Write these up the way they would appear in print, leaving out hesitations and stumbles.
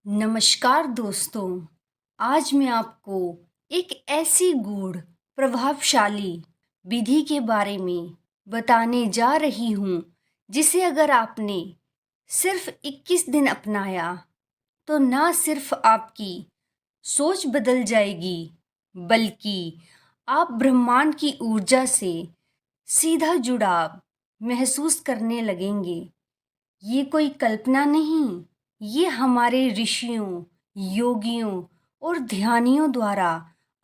नमस्कार दोस्तों। आज मैं आपको एक ऐसी गूढ़ प्रभावशाली विधि के बारे में बताने जा रही हूँ जिसे अगर आपने सिर्फ 21 दिन अपनाया तो ना सिर्फ आपकी सोच बदल जाएगी बल्कि आप ब्रह्मांड की ऊर्जा से सीधा जुड़ाव महसूस करने लगेंगे। ये कोई कल्पना नहीं, ये हमारे ऋषियों, योगियों और ध्यानियों द्वारा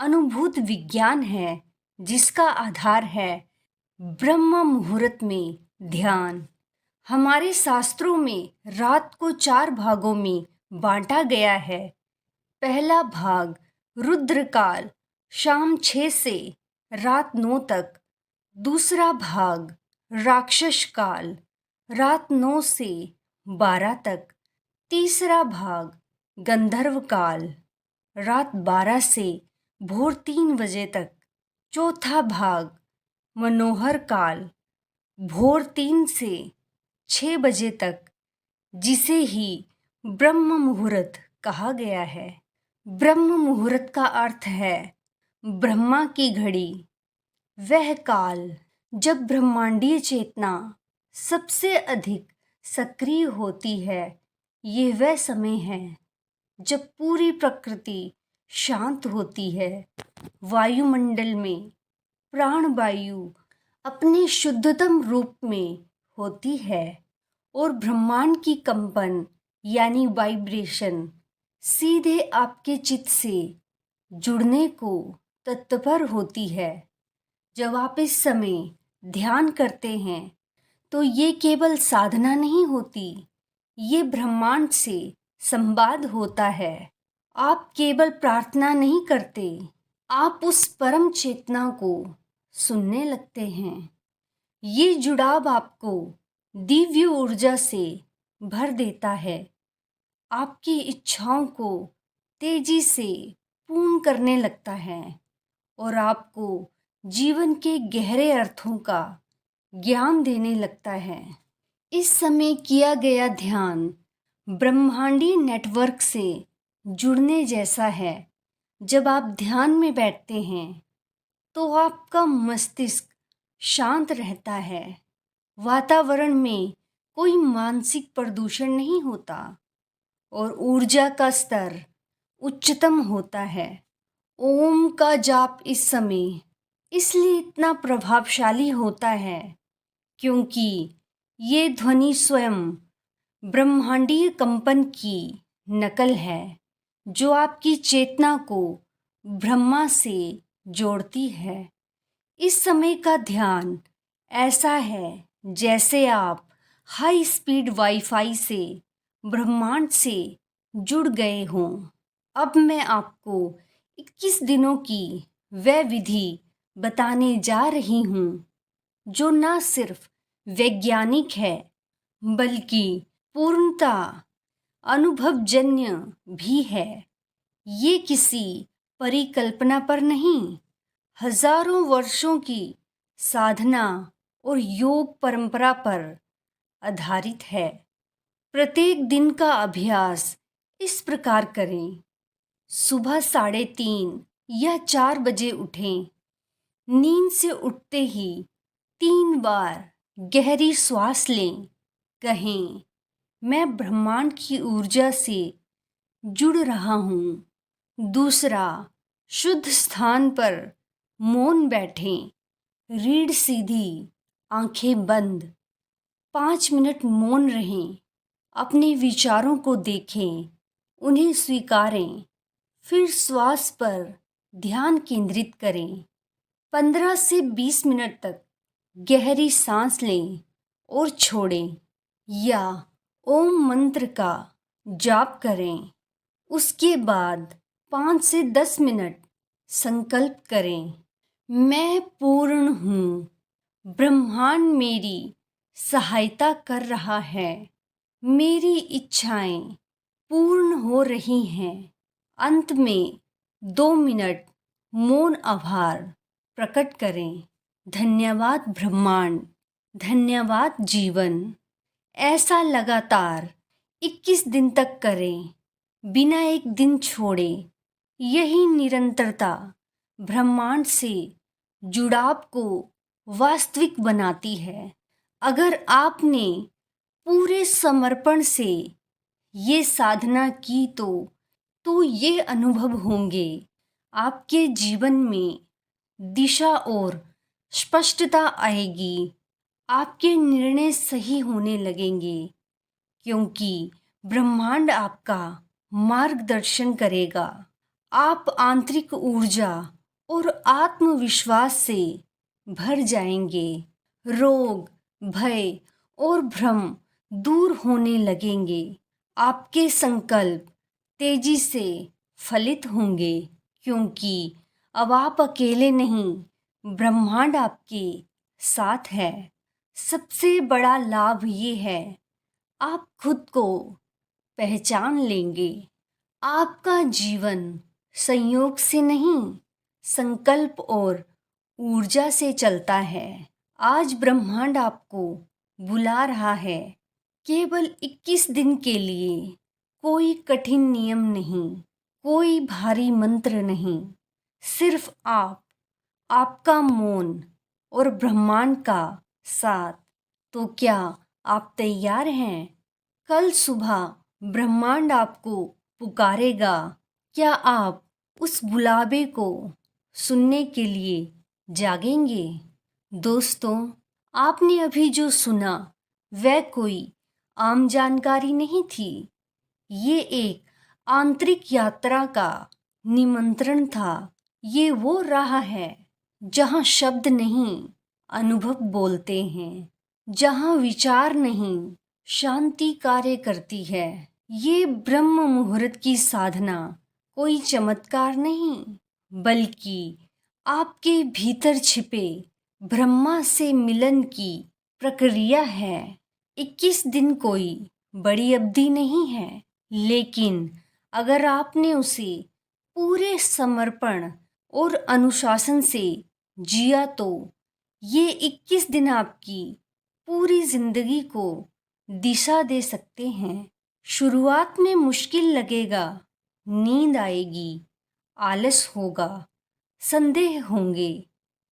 अनुभूत विज्ञान है जिसका आधार है ब्रह्म मुहूर्त में ध्यान। हमारे शास्त्रों में रात को 4 भागों में बांटा गया है। पहला भाग रुद्रकाल शाम 6 से रात 9 तक। दूसरा भाग राक्षस काल रात 9 से 12 तक। तीसरा भाग गंधर्व काल रात 12 से भोर 3 बजे तक। चौथा भाग मनोहर काल भोर 3 से 6 बजे तक, जिसे ही ब्रह्म मुहूर्त कहा गया है। ब्रह्म मुहूर्त का अर्थ है ब्रह्मा की घड़ी, वह काल जब ब्रह्मांडीय चेतना सबसे अधिक सक्रिय होती है। ये वह समय है जब पूरी प्रकृति शांत होती है, वायुमंडल में प्राणवायु अपने शुद्धतम रूप में होती है और ब्रह्मांड की कंपन यानी वाइब्रेशन सीधे आपके चित्त से जुड़ने को तत्पर होती है। जब आप इस समय ध्यान करते हैं तो ये केवल साधना नहीं होती, ये ब्रह्मांड से संवाद होता है। आप केवल प्रार्थना नहीं करते, आप उस परम चेतना को सुनने लगते हैं। ये जुड़ाव आपको दिव्य ऊर्जा से भर देता है, आपकी इच्छाओं को तेजी से पूर्ण करने लगता है और आपको जीवन के गहरे अर्थों का ज्ञान देने लगता है। इस समय किया गया ध्यान ब्रह्मांडीय नेटवर्क से जुड़ने जैसा है। जब आप ध्यान में बैठते हैं तो आपका मस्तिष्क शांत रहता है, वातावरण में कोई मानसिक प्रदूषण नहीं होता और ऊर्जा का स्तर उच्चतम होता है। ओम का जाप इस समय इसलिए इतना प्रभावशाली होता है क्योंकि ये ध्वनि स्वयं ब्रह्मांडीय कंपन की नकल है जो आपकी चेतना को ब्रह्मा से जोड़ती है। इस समय का ध्यान ऐसा है जैसे आप हाई स्पीड वाईफाई से ब्रह्मांड से जुड़ गए हों। अब मैं आपको 21 दिनों की वह विधि बताने जा रही हूँ जो ना सिर्फ वैज्ञानिक है बल्कि पूर्णता अनुभवजन्य भी है। ये किसी परिकल्पना पर नहीं, हजारों वर्षों की साधना और योग परंपरा पर आधारित है। प्रत्येक दिन का अभ्यास इस प्रकार करें। सुबह 3:30 या 4 बजे उठें। नींद से उठते ही 3 बार गहरी श्वास लें। कहें, मैं ब्रह्मांड की ऊर्जा से जुड़ रहा हूँ। दूसरा, शुद्ध स्थान पर मौन बैठें। रीढ़ सीधी, आंखें बंद। 5 मिनट मौन रहें। अपने विचारों को देखें, उन्हें स्वीकारें। फिर श्वास पर ध्यान केंद्रित करें। 15 से 20 मिनट तक गहरी सांस लें और छोड़ें या ओम मंत्र का जाप करें। उसके बाद 5 से 10 मिनट संकल्प करें, मैं पूर्ण हूँ, ब्रह्मांड मेरी सहायता कर रहा है, मेरी इच्छाएं पूर्ण हो रही हैं। अंत में 2 मिनट मौन आभार प्रकट करें। धन्यवाद ब्रह्मांड, धन्यवाद जीवन। ऐसा लगातार 21 दिन तक करें। बिना एक दिन छोड़े। यही निरंतरता ब्रह्मांड से जुड़ाव को वास्तविक बनाती है। अगर आपने पूरे समर्पण से ये साधना की तो ये अनुभव होंगे। आपके जीवन में दिशा और स्पष्टता आएगी। आपके निर्णय सही होने लगेंगे क्योंकि ब्रह्मांड आपका मार्गदर्शन करेगा। आप आंतरिक ऊर्जा और आत्मविश्वास से भर जाएंगे। रोग, भय और भ्रम दूर होने लगेंगे। आपके संकल्प तेजी से फलित होंगे क्योंकि अब आप अकेले नहीं, ब्रह्मांड आपके साथ है। सबसे बड़ा लाभ ये है, आप खुद को पहचान लेंगे। आपका जीवन संयोग से नहीं, संकल्प और ऊर्जा से चलता है। आज ब्रह्मांड आपको बुला रहा है, केवल 21 दिन के लिए। कोई कठिन नियम नहीं, कोई भारी मंत्र नहीं, सिर्फ आपका मौन और ब्रह्मांड का साथ। तो क्या आप तैयार हैं? कल सुबह ब्रह्मांड आपको पुकारेगा। क्या आप उस बुलावे को सुनने के लिए जागेंगे? दोस्तों, आपने अभी जो सुना वह कोई आम जानकारी नहीं थी। ये एक आंतरिक यात्रा का निमंत्रण था। ये वो राह है जहाँ शब्द नहीं, अनुभव बोलते हैं, जहाँ विचार नहीं, शांति कार्य करती है। ये ब्रह्म मुहूर्त की साधना कोई चमत्कार नहीं, बल्कि आपके भीतर छिपे ब्रह्मा से मिलन की प्रक्रिया है। 21 दिन कोई बड़ी अवधि नहीं है, लेकिन अगर आपने उसे पूरे समर्पण और अनुशासन से जिया तो ये 21 दिन आपकी पूरी जिंदगी को दिशा दे सकते हैं। शुरुआत में मुश्किल लगेगा, नींद आएगी, आलस होगा, संदेह होंगे,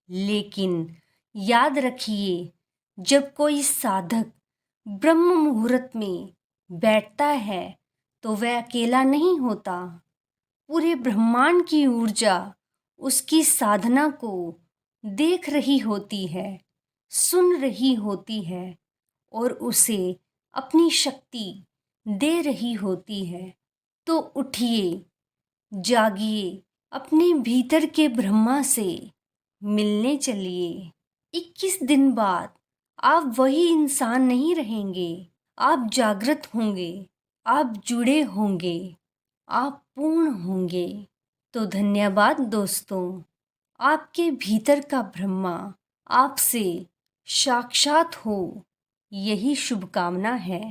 लेकिन याद रखिए, जब कोई साधक ब्रह्म मुहूर्त में बैठता है तो वह अकेला नहीं होता। पूरे ब्रह्मांड की ऊर्जा उसकी साधना को देख रही होती है, सुन रही होती है और उसे अपनी शक्ति दे रही होती है। तो उठिए, जागिए, अपने भीतर के ब्रह्मा से मिलने चलिए। 21 दिन बाद आप वही इंसान नहीं रहेंगे। आप जागृत होंगे, आप जुड़े होंगे, आप पूर्ण होंगे। तो धन्यवाद दोस्तों। आपके भीतर का ब्रह्मा आपसे साक्षात हो, यही शुभकामना है।